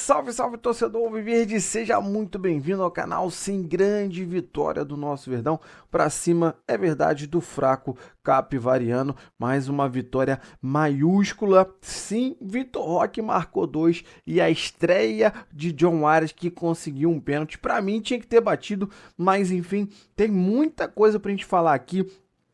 Salve, salve, torcedor Alviverde, seja muito bem-vindo ao canal. Sem grande vitória do nosso Verdão para cima, é verdade, do fraco Capivariano, mais uma vitória maiúscula. Sim, Vitor Roque marcou 2 e a estreia de John Arias, que conseguiu um pênalti. Para mim tinha que ter batido, mas enfim, tem muita coisa pra gente falar aqui.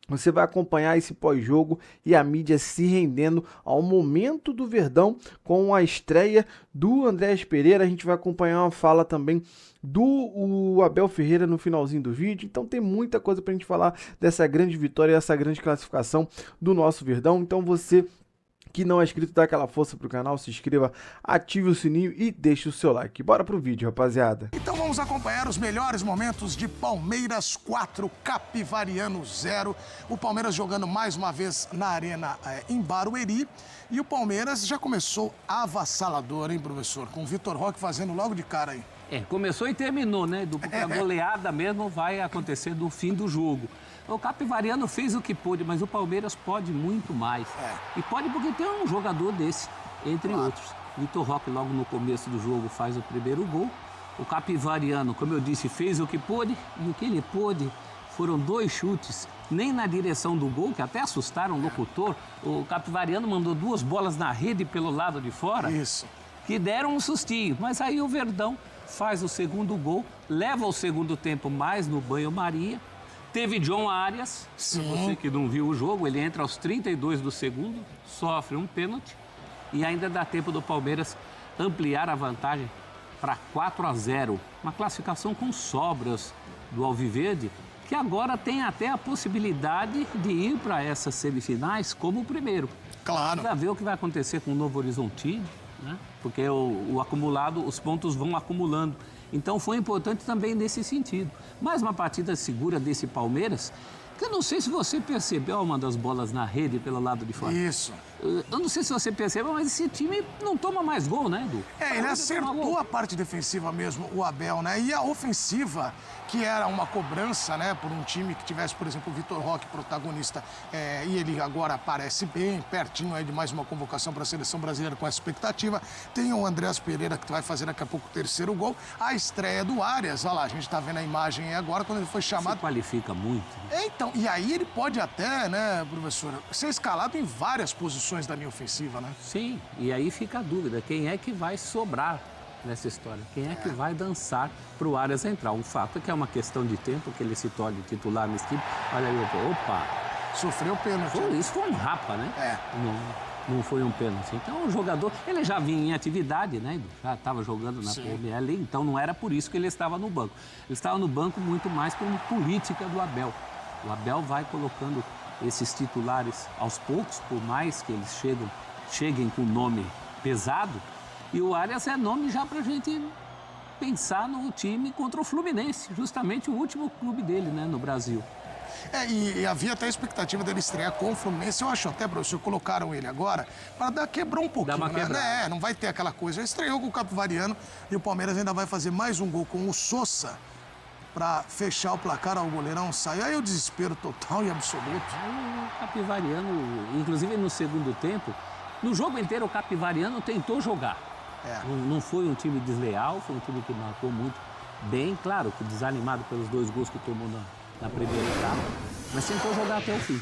Você vai acompanhar esse pós-jogo e a mídia se rendendo ao momento do Verdão com a estreia do Andrés Pereira. A gente vai acompanhar uma fala também do Abel Ferreira no finalzinho do vídeo. Então tem muita coisa para a gente falar dessa grande vitória, essa grande classificação do nosso Verdão. Então você que não é inscrito, dá aquela força pro canal, se inscreva, ative o sininho e deixe o seu like. Bora pro vídeo, rapaziada. Então vamos acompanhar os melhores momentos de Palmeiras 4, Capivariano 0. O Palmeiras jogando mais uma vez na arena em Barueri. E o Palmeiras já começou avassalador, hein, professor? Com o Vitor Roque fazendo logo de cara aí. Começou e terminou, né? Porque a goleada mesmo vai acontecer no fim do jogo. O Capivariano fez o que pôde, mas o Palmeiras pode muito mais. E pode porque tem um jogador desse, entre outros. Vitor Roque, logo no começo do jogo, faz o primeiro gol. O Capivariano, como eu disse, fez o que pôde. E o que ele pôde foram 2 chutes, nem na direção do gol, que até assustaram o locutor. O Capivariano mandou 2 bolas na rede pelo lado de fora. Isso. Que deram um sustinho. Mas aí o Verdão faz o segundo gol, leva o segundo tempo mais no banho-maria. Teve John Arias, você que não viu o jogo, ele entra aos 32 do segundo, sofre um pênalti e ainda dá tempo do Palmeiras ampliar a vantagem para 4-0. Uma classificação com sobras do Alviverde, que agora tem até a possibilidade de ir para essas semifinais como o primeiro. Claro. Para ver o que vai acontecer com o Novo Horizontino, né? Porque o acumulado, os pontos vão acumulando. Então foi importante também nesse sentido. Mais uma partida segura desse Palmeiras, que eu não sei se você percebeu uma das bolas na rede pelo lado de fora. Isso. Eu não sei se você percebeu, mas esse time não toma mais gol, né, Edu? Ele acertou a parte defensiva mesmo, o Abel, né? E a ofensiva, que era uma cobrança, né, por um time que tivesse, por exemplo, o Vitor Roque protagonista, e ele agora aparece bem, pertinho aí de mais uma convocação para a Seleção Brasileira com essa expectativa. Tem o Andrés Pereira, que vai fazer daqui a pouco o 3º gol. A estreia do Arias, olha lá, a gente tá vendo a imagem aí agora, quando ele foi chamado. Se qualifica muito. Então, e aí ele pode até, né, professor, ser escalado em várias posições da linha ofensiva, né? Sim, e aí fica a dúvida, quem é que vai sobrar nessa história? Quem é que vai dançar para o Arias entrar? O fato é que é uma questão de tempo que ele se torne titular nesse time. Olha aí, opa! Sofreu pênalti. Isso foi um rapa, né? Não foi um pênalti. Então o jogador, ele já vinha em atividade, né? Já estava jogando na Premier League, então não era por isso que ele estava no banco. Ele estava no banco muito mais por política do Abel. O Abel vai colocando esses titulares aos poucos, por mais que eles cheguem com nome pesado. E o Arias é nome já para a gente pensar no time contra o Fluminense, justamente o último clube dele, né, no Brasil. E havia até a expectativa dele estrear com o Fluminense. Eu acho até, professor, colocaram ele agora para quebrar um pouquinho, né? Não vai ter aquela coisa. Ele estreou com o Capivariano e o Palmeiras ainda vai fazer mais um gol com o Sousa para fechar o placar. O goleirão saiu. Aí o desespero total e absoluto. O Capivariano, inclusive no segundo tempo, no jogo inteiro o Capivariano tentou jogar. Não foi um time desleal, foi um time que marcou muito bem, claro, que desanimado pelos 2 gols que tomou na primeira etapa, mas tentou jogar até o fim.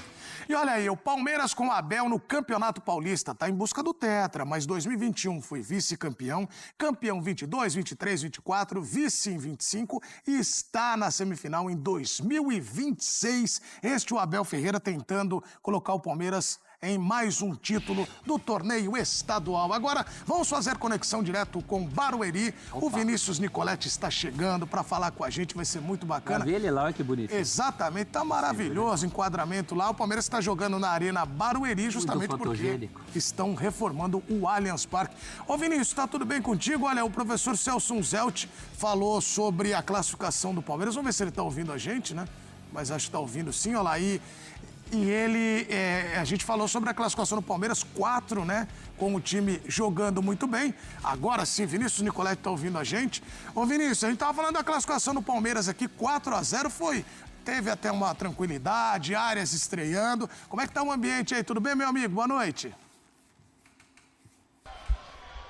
E olha aí, o Palmeiras com o Abel no Campeonato Paulista tá em busca do tetra, mas 2021 foi vice-campeão, campeão 22, 23, 24, vice em 25 e está na semifinal em 2026. Este é o Abel Ferreira tentando colocar o Palmeiras em mais um título do torneio estadual. Agora, vamos fazer conexão direto com Barueri. Opa. O Vinícius Nicoletti está chegando para falar com a gente, vai ser muito bacana. Ele lá, olha que bonito. Exatamente, tá maravilhoso o enquadramento lá. O Palmeiras está jogando na Arena Barueri, justamente porque estão reformando o Allianz Parque. Ô Vinícius, tá tudo bem contigo? Olha, o professor Celso Zelt falou sobre a classificação do Palmeiras. Vamos ver se ele tá ouvindo a gente, né? Mas acho que tá ouvindo sim, olha lá aí. E ele, a gente falou sobre a classificação do Palmeiras, 4, né? Com o time jogando muito bem. Agora sim, Vinícius Nicoletti está ouvindo a gente. Ô Vinícius, a gente estava falando da classificação do Palmeiras aqui, 4-0 foi. Teve até uma tranquilidade, Arias estreando. Como é que tá o ambiente aí? Tudo bem, meu amigo? Boa noite.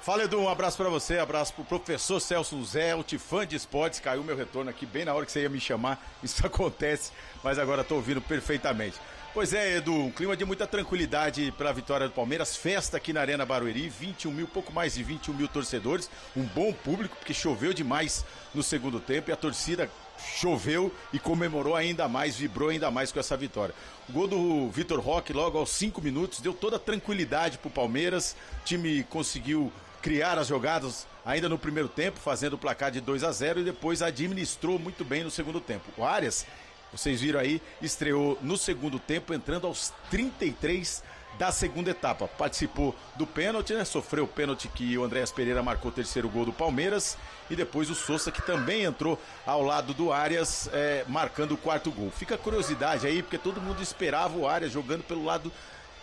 Fala, Edu, um abraço pra você, abraço pro professor Celso Zelt, fã de esportes. Caiu meu retorno aqui bem na hora que você ia me chamar, isso acontece, mas agora tô ouvindo perfeitamente. Pois é, Edu, um clima de muita tranquilidade pela vitória do Palmeiras, festa aqui na Arena Barueri, 21 mil, pouco mais de 21 mil torcedores, um bom público, porque choveu demais no segundo tempo e a torcida choveu e comemorou ainda mais, vibrou ainda mais com essa vitória. O gol do Vitor Roque logo aos 5 minutos deu toda a tranquilidade pro Palmeiras, o time conseguiu criar as jogadas ainda no primeiro tempo, fazendo o placar de 2-0 e depois administrou muito bem no segundo tempo. O Arias, vocês viram aí, estreou no segundo tempo, entrando aos 33 da segunda etapa. Participou do pênalti, né? Sofreu o pênalti que o Andréas Pereira marcou o terceiro gol do Palmeiras. E depois o Sousa, que também entrou ao lado do Arias, marcando o quarto gol. Fica a curiosidade aí, porque todo mundo esperava o Arias jogando pelo lado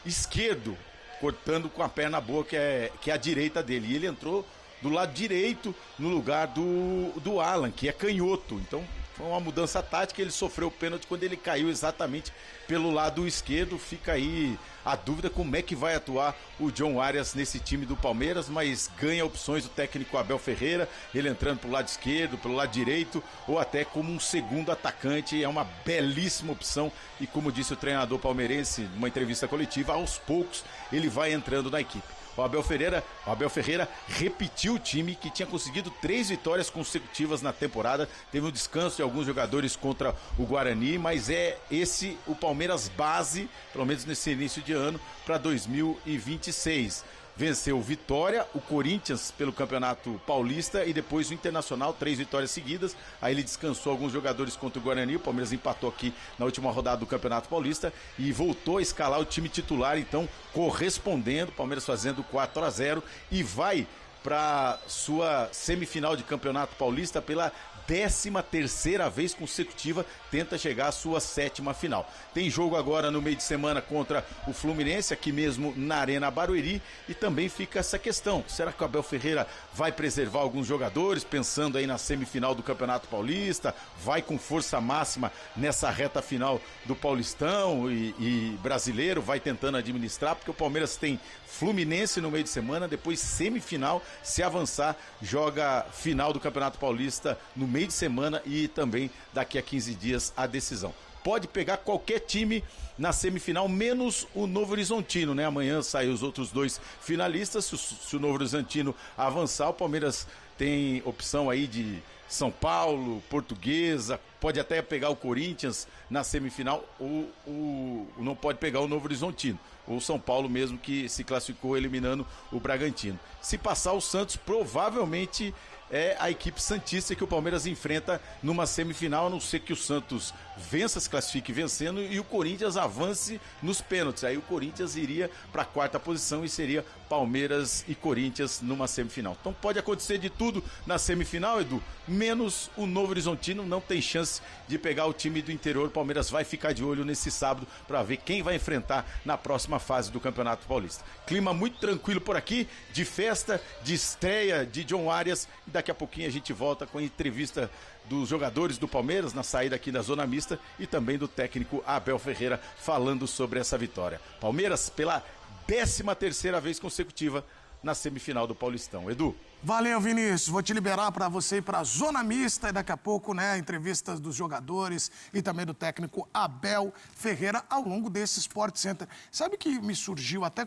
esquerdo, cortando com a perna boa, que é a direita dele. E ele entrou do lado direito no lugar do Alan, que é canhoto. Então foi uma mudança tática, ele sofreu o pênalti quando ele caiu exatamente pelo lado esquerdo. Fica aí a dúvida como é que vai atuar o John Arias nesse time do Palmeiras, mas ganha opções o técnico Abel Ferreira, ele entrando pelo lado esquerdo, pelo lado direito, ou até como um segundo atacante. É uma belíssima opção e, como disse o treinador palmeirense numa entrevista coletiva, aos poucos ele vai entrando na equipe. O Abel Ferreira repetiu o time que tinha conseguido 3 vitórias consecutivas na temporada. Teve um descanso de alguns jogadores contra o Guarani, mas é esse o Palmeiras base, pelo menos nesse início de ano, para 2026. Venceu o Vitória, o Corinthians pelo Campeonato Paulista e depois o Internacional, 3 vitórias seguidas. Aí ele descansou alguns jogadores contra o Guarani, o Palmeiras empatou aqui na última rodada do Campeonato Paulista e voltou a escalar o time titular, então correspondendo, o Palmeiras fazendo 4-0 e vai para sua semifinal de Campeonato Paulista pela 13ª vez consecutiva, tenta chegar à sua 7ª final. Tem jogo agora no meio de semana contra o Fluminense, aqui mesmo na Arena Barueri, e também fica essa questão, será que o Abel Ferreira vai preservar alguns jogadores, pensando aí na semifinal do Campeonato Paulista, vai com força máxima nessa reta final do Paulistão e brasileiro, vai tentando administrar, porque o Palmeiras tem Fluminense no meio de semana, depois semifinal, se avançar, joga final do Campeonato Paulista no meio de semana e também daqui a 15 dias a decisão. Pode pegar qualquer time na semifinal, menos o Novo Horizontino, né? Amanhã saem os outros 2 finalistas, se o Novo Horizontino avançar, o Palmeiras tem opção aí de São Paulo, Portuguesa, pode até pegar o Corinthians na semifinal, ou não pode pegar o Novo Horizontino, ou São Paulo mesmo, que se classificou eliminando o Bragantino. Se passar o Santos, provavelmente é a equipe santista que o Palmeiras enfrenta numa semifinal, a não ser que o Santos vença, se classifique vencendo e o Corinthians avance nos pênaltis. Aí o Corinthians iria para a 4ª posição e seria Palmeiras e Corinthians numa semifinal. Então pode acontecer de tudo na semifinal, Edu, menos o Novo Horizontino não tem chance de pegar o time do interior. O Palmeiras vai ficar de olho nesse sábado para ver quem vai enfrentar na próxima fase do Campeonato Paulista. Clima muito tranquilo por aqui, de festa, de estreia de John Arias, e daqui a pouquinho a gente volta com a entrevista dos jogadores do Palmeiras na saída aqui da Zona Mista e também do técnico Abel Ferreira falando sobre essa vitória. Palmeiras pela 13ª vez consecutiva na semifinal do Paulistão. Edu. Valeu, Vinícius. Vou te liberar para você ir para a Zona Mista e daqui a pouco, né, entrevistas dos jogadores e também do técnico Abel Ferreira ao longo desse Sport Center. Sabe que me surgiu até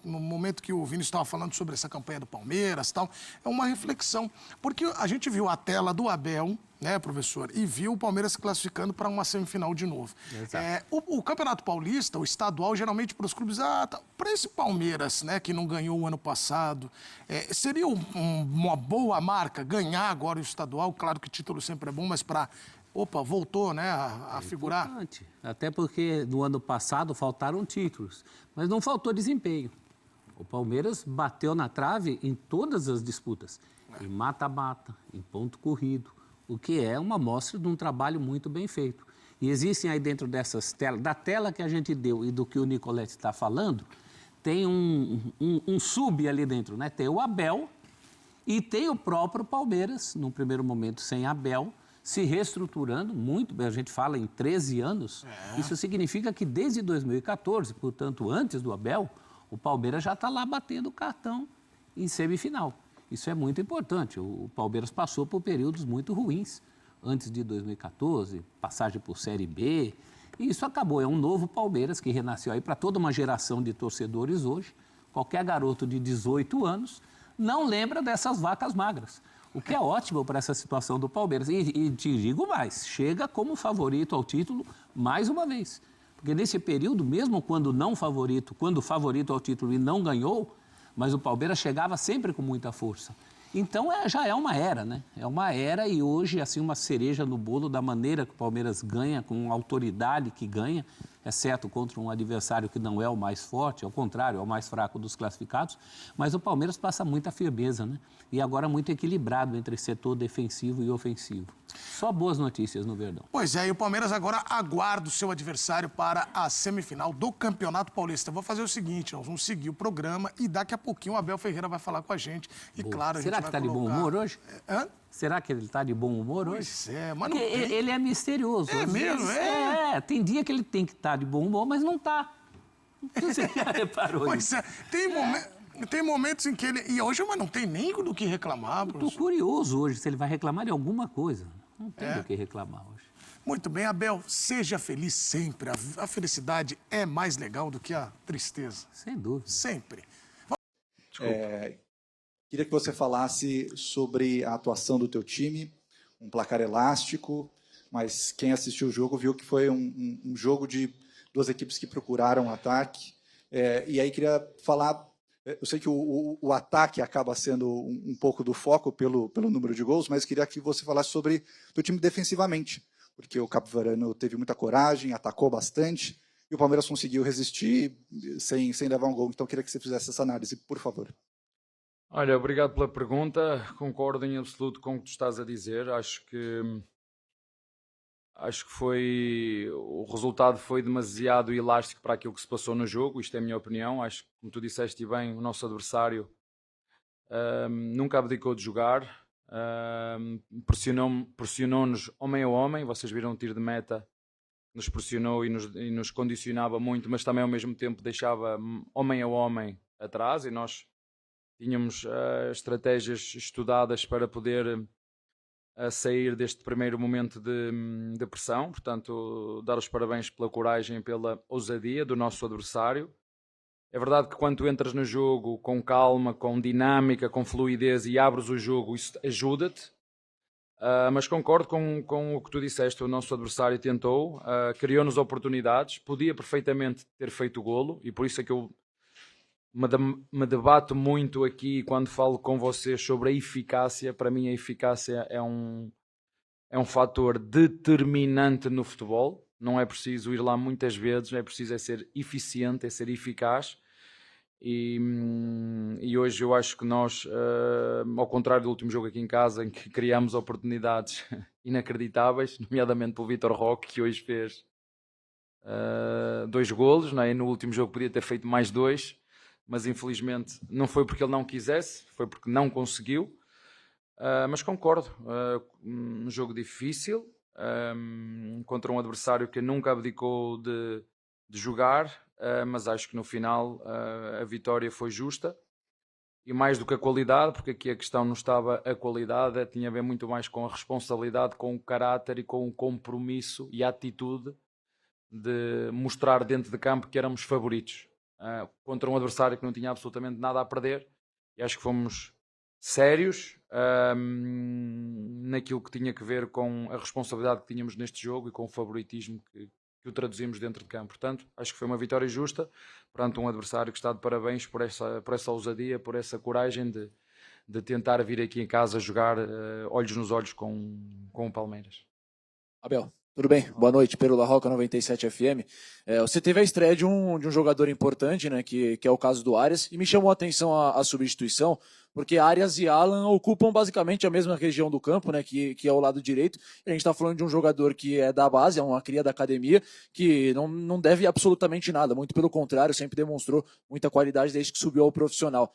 no momento que o Vinícius estava falando sobre essa campanha do Palmeiras e tal, é uma reflexão, porque a gente viu a tela do Abel, né, professor, e viu o Palmeiras se classificando para uma semifinal de novo. O Campeonato Paulista, o estadual, geralmente para os clubes, para esse Palmeiras, né, que não ganhou o ano passado, seria uma boa marca ganhar agora o estadual? Claro que o título sempre é bom, mas para... voltou, né, a figurar. Importante. Até porque no ano passado faltaram títulos, mas não faltou desempenho. O Palmeiras bateu na trave em todas as disputas, em mata-mata, em ponto corrido, o que é uma amostra de um trabalho muito bem feito. E existem aí dentro dessas telas, da tela que a gente deu e do que o Nicolete está falando, tem um sub ali dentro, né? Tem o Abel e tem o próprio Palmeiras, num primeiro momento sem Abel, se reestruturando muito bem. A gente fala em 13 anos. Isso significa que desde 2014, portanto, antes do Abel, o Palmeiras já está lá batendo o cartão em semifinal. Isso é muito importante. O Palmeiras passou por períodos muito ruins antes de 2014, passagem por Série B, e isso acabou. É um novo Palmeiras que renasceu aí para toda uma geração de torcedores hoje. Qualquer garoto de 18 anos não lembra dessas vacas magras, o que é ótimo para essa situação do Palmeiras. E te digo mais, chega como favorito ao título mais uma vez. Porque nesse período, mesmo quando favorito ao título e não ganhou, mas o Palmeiras chegava sempre com muita força. Então já é uma era, né? É uma era e hoje, assim, uma cereja no bolo da maneira que o Palmeiras ganha, com a autoridade que ganha, exceto contra um adversário que não é o mais forte, ao contrário, é o mais fraco dos classificados, mas o Palmeiras passa muita firmeza, né? E agora muito equilibrado entre setor defensivo e ofensivo. Só boas notícias no Verdão. Pois é, e o Palmeiras agora aguarda o seu adversário para a semifinal do Campeonato Paulista. Vou fazer o seguinte, nós vamos seguir o programa e daqui a pouquinho o Abel Ferreira vai falar com a gente. E boa. claro, a gente Será vai que está de bom humor hoje? Hã? Será que ele está de bom humor hoje? Pois é, mas não tem. Ele é misterioso. É mesmo, tem dia que ele tem que estar de bom humor, mas não está. Você já reparou Pois isso? é, tem momentos em que ele... E hoje, mas não tem nem do que reclamar, Estou professor. curioso hoje se ele vai reclamar de alguma coisa. Não tem do que reclamar hoje. Muito bem, Abel, seja feliz sempre. A felicidade é mais legal do que a tristeza. Sem dúvida. Sempre. Queria que você falasse sobre a atuação do teu time, um placar elástico, mas quem assistiu o jogo viu que foi um jogo de duas equipes que procuraram ataque. E aí queria falar, eu sei que o ataque acaba sendo um pouco do foco pelo número de gols, mas queria que você falasse sobre o teu time defensivamente, porque o Capivarano teve muita coragem, atacou bastante, e o Palmeiras conseguiu resistir sem levar um gol. Então queria que você fizesse essa análise, por favor. Olha, obrigado pela pergunta. Concordo em absoluto com o que tu estás a dizer. Acho que o resultado foi demasiado elástico para aquilo que se passou no jogo. Isto é a minha opinião. Acho que, como tu disseste bem, o nosso adversário nunca abdicou de jogar. Pressionou-nos homem a homem. Vocês viram o tiro de meta, nos pressionou e nos condicionava muito, mas também ao mesmo tempo deixava homem a homem atrás, e nós tínhamos estratégias estudadas para poder sair deste primeiro momento de pressão. Portanto, dar os parabéns pela coragem e pela ousadia do nosso adversário. É verdade que quando tu entras no jogo com calma, com dinâmica, com fluidez e abres o jogo, isso ajuda-te. Mas concordo com o que tu disseste. O nosso adversário tentou, criou-nos oportunidades, podia perfeitamente ter feito o golo, e por isso é que eu me debato muito aqui quando falo com vocês sobre a eficácia. Para mim a eficácia é um fator determinante no futebol. Não é preciso ir lá muitas vezes, é preciso ser eficiente, é ser eficaz. E hoje eu acho que nós, ao contrário do último jogo aqui em casa, em que criamos oportunidades inacreditáveis, nomeadamente pelo Vitor Roque, que hoje fez 2 golos, não é? E no último jogo podia ter feito mais 2, mas infelizmente não foi porque ele não quisesse, foi porque não conseguiu. Mas concordo, um jogo difícil, contra um adversário que nunca abdicou de jogar, mas acho que no final a vitória foi justa, e mais do que a qualidade, porque aqui a questão não estava a qualidade, tinha a ver muito mais com a responsabilidade, com o caráter e com o compromisso e a atitude de mostrar dentro de campo que éramos favoritos contra um adversário que não tinha absolutamente nada a perder. E acho que fomos sérios naquilo que tinha que ver com a responsabilidade que tínhamos neste jogo e com o favoritismo que o traduzimos dentro de campo. Portanto, acho que foi uma vitória justa perante um adversário que está de parabéns por essa ousadia, por essa coragem de tentar vir aqui em casa jogar olhos nos olhos com o Palmeiras. Abel, tudo bem? Boa noite, Pedro La Roca, 97 FM. Você teve a estreia de um jogador importante, né, que é o caso do Arias, e me chamou a atenção a substituição, porque Arias e Alan ocupam basicamente a mesma região do campo, né, que é o lado direito. E a gente está falando de um jogador que é da base, é uma cria da academia, que não deve absolutamente nada, muito pelo contrário, sempre demonstrou muita qualidade desde que subiu ao profissional.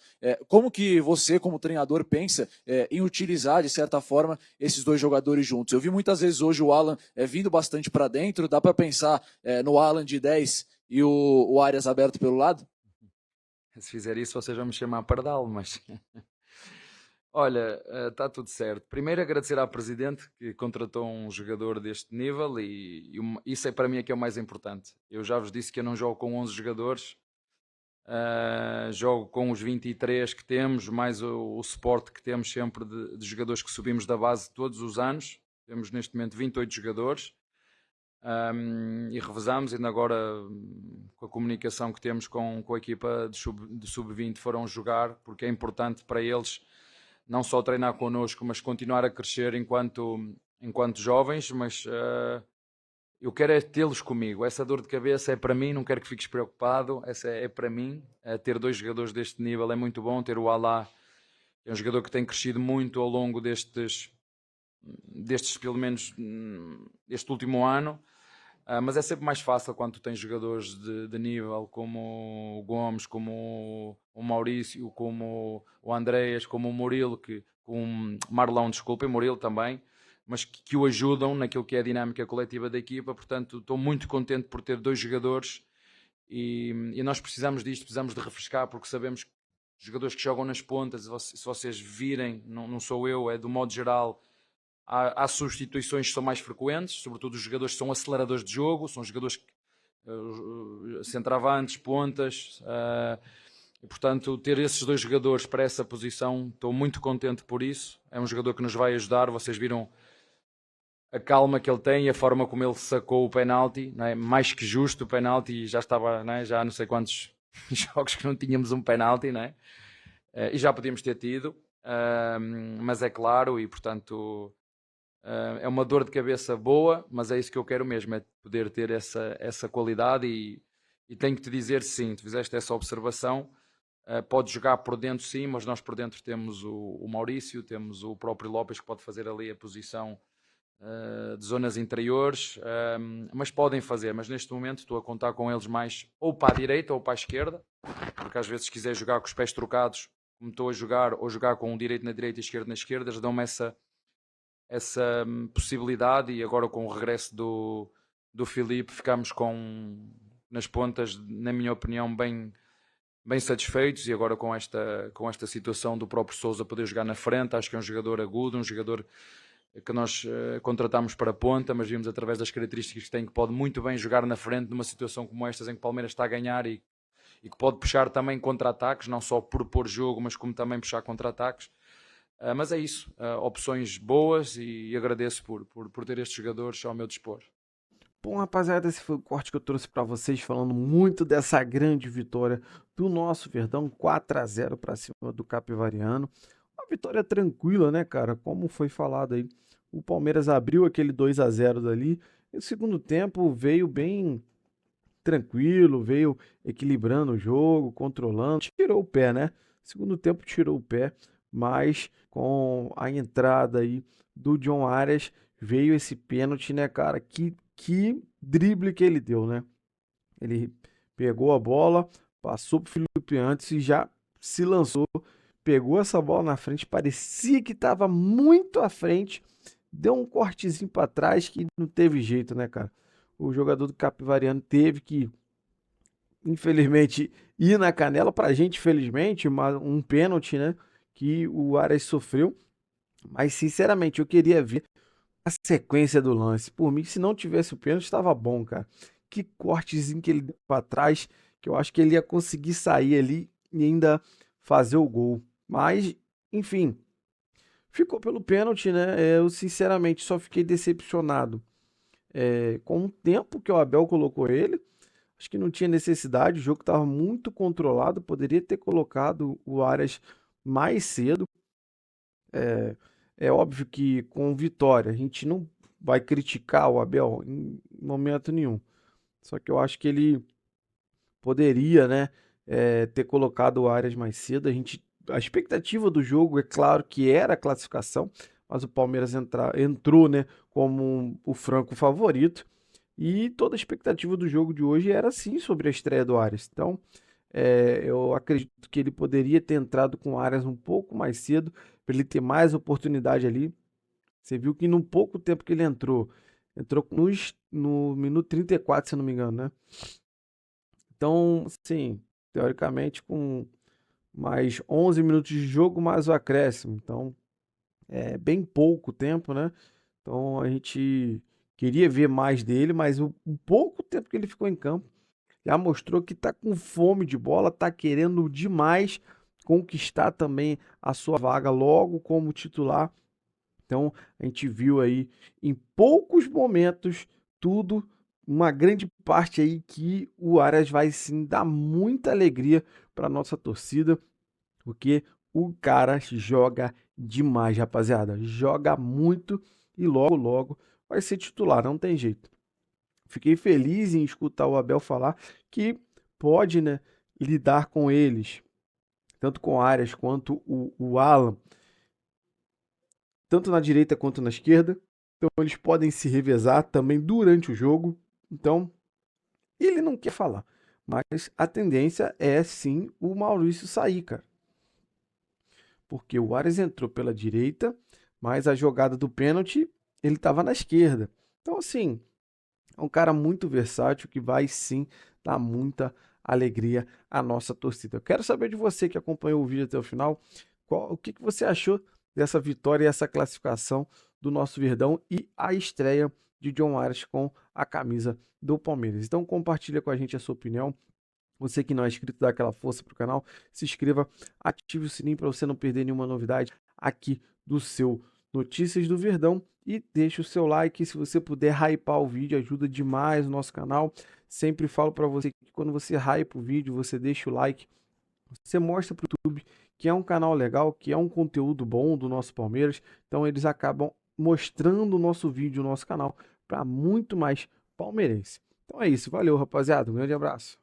Como que você, como treinador, pensa em utilizar, de certa forma, esses dois jogadores juntos? Eu vi muitas vezes hoje o Alan vindo bastante para dentro, dá para pensar no Alan de 10 e o Arias aberto pelo lado? Se fizer isso, vocês vão me chamar pardal, mas... Olha, está tudo certo. Primeiro agradecer à Presidente que contratou um jogador deste nível isso é para mim é que é o mais importante. Eu já vos disse que eu não jogo com 11 jogadores, jogo com os 23 que temos, mais o suporte que temos sempre de jogadores que subimos da base todos os anos. Temos neste momento 28 jogadores e revezamos, ainda agora com a comunicação que temos com a equipa de sub-20 foram jogar, porque é importante para eles não só treinar connosco, mas continuar a crescer enquanto jovens, mas eu quero é tê-los comigo. Essa dor de cabeça é para mim, não quero que fiques preocupado, essa é para mim. Ter 2 jogadores deste nível é muito bom, ter o Alá, é um jogador que tem crescido muito ao longo destes pelo menos, este último ano. Mas é sempre mais fácil quando tu tens jogadores de nível como o Gomes, como o Maurício, como o Andreas, como o Murilo, com o Marlão, desculpem, Murilo também, mas que o ajudam naquilo que é a dinâmica coletiva da equipa. Portanto, estou muito contente por ter 2 jogadores e nós precisamos disto, precisamos de refrescar, porque sabemos que jogadores que jogam nas pontas, se vocês virem, não sou eu, é do modo geral. Há substituições que são mais frequentes, sobretudo os jogadores que são aceleradores de jogo, são jogadores centroavantes, pontas, e portanto ter esses 2 jogadores para essa posição, estou muito contente por isso. É um jogador que nos vai ajudar, vocês viram a calma que ele tem e a forma como ele sacou o penalti, não é? Mais que justo o penalti, já estava, não é? Já não sei quantos jogos que não tínhamos um penalti, não é? E já podíamos ter tido, mas é claro, e portanto... é uma dor de cabeça boa, mas é isso que eu quero mesmo, é poder ter essa qualidade e tenho que te dizer sim, tu fizeste essa observação, pode jogar por dentro sim, mas nós por dentro temos o Maurício, temos o próprio Lopes que pode fazer ali a posição de zonas interiores, mas podem fazer, mas neste momento estou a contar com eles mais ou para a direita ou para a esquerda, porque às vezes se quiser jogar com os pés trocados, como estou a jogar, ou jogar com um direito na direita e esquerdo na esquerda, eles dão-me essa possibilidade, e agora com o regresso do Filipe ficamos nas pontas, na minha opinião, bem satisfeitos, e agora com esta situação do próprio Sousa poder jogar na frente, acho que é um jogador agudo, um jogador que nós contratámos para a ponta, mas vimos através das características que tem que pode muito bem jogar na frente numa situação como estas em que o Palmeiras está a ganhar e que pode puxar também contra-ataques, não só por pôr jogo, mas como também puxar contra-ataques. Mas é isso, opções boas, e agradeço por ter estes jogadores ao meu dispor. Bom, rapaziada, esse foi o corte que eu trouxe para vocês, falando muito dessa grande vitória do nosso Verdão, 4-0 para cima do Capivariano. Uma vitória tranquila, né, cara? Como foi falado aí, o Palmeiras abriu aquele 2-0 dali, e o segundo tempo veio bem tranquilo, veio equilibrando o jogo, controlando, tirou o pé, né? Segundo tempo tirou o pé, mas com a entrada aí do John Arias veio esse pênalti, né, cara? Que drible que ele deu, né? Ele pegou a bola, passou pro Felipe antes e já se lançou, pegou essa bola na frente, parecia que estava muito à frente, deu um cortezinho para trás que não teve jeito, né, cara? O jogador do Capivariano teve que, infelizmente, ir na canela. Pra gente, felizmente, um pênalti, né, que o Arias sofreu. Mas, sinceramente, eu queria ver a sequência do lance. Por mim, se não tivesse o pênalti, estava bom, cara. Que cortezinho que ele deu para trás, que eu acho que ele ia conseguir sair ali e ainda fazer o gol. Mas, enfim, ficou pelo pênalti, né? Eu, sinceramente, só fiquei decepcionado com o tempo que o Abel colocou ele. Acho que não tinha necessidade, o jogo estava muito controlado, poderia ter colocado o Arias mais cedo. É óbvio que com vitória a gente não vai criticar o Abel em momento nenhum. Só que eu acho que ele poderia, né, ter colocado o Arias mais cedo. A expectativa do jogo, é claro que era a classificação, mas o Palmeiras entrou, né, como o franco favorito. E toda a expectativa do jogo de hoje era sim sobre a estreia do Arias. Então, eu acredito que ele poderia ter entrado com o Arias um pouco mais cedo, para ele ter mais oportunidade ali. Você viu que no pouco tempo que ele entrou no minuto 34, se eu não me engano, né? Então, sim, teoricamente com mais 11 minutos de jogo mais o acréscimo. Então, é bem pouco tempo, né? Então, a gente queria ver mais dele, mas o pouco tempo que ele ficou em campo já mostrou que tá com fome de bola, tá querendo demais conquistar também a sua vaga logo como titular. Então, a gente viu aí em poucos momentos tudo, uma grande parte aí que o Arias vai sim dar muita alegria para nossa torcida, porque o cara joga demais, rapaziada. Joga muito e logo, logo vai ser titular, não tem jeito. Fiquei feliz em escutar o Abel falar que pode, né, lidar com eles, tanto com o Arias quanto o Alan, tanto na direita quanto na esquerda. Então eles podem se revezar também durante o jogo. Então ele não quer falar, mas a tendência é sim o Maurício sair, cara. Porque o Arias entrou pela direita, mas a jogada do pênalti ele estava na esquerda. Então assim, é um cara muito versátil que vai sim dar muita alegria à nossa torcida. Eu quero saber de você que acompanhou o vídeo até o final, o que você achou dessa vitória e essa classificação do nosso Verdão e a estreia de John Arias com a camisa do Palmeiras. Então compartilha com a gente a sua opinião. Você que não é inscrito, dá aquela força pro canal, se inscreva, ative o sininho para você não perder nenhuma novidade aqui do seu Notícias do Verdão e deixe o seu like. Se você puder hypar o vídeo, ajuda demais o nosso canal. Sempre falo para você que quando você hypa o vídeo, você deixa o like, você mostra para o YouTube que é um canal legal, que é um conteúdo bom do nosso Palmeiras. Então eles acabam mostrando o nosso vídeo, o nosso canal, para muito mais palmeirense. Então é isso, valeu rapaziada, um grande abraço.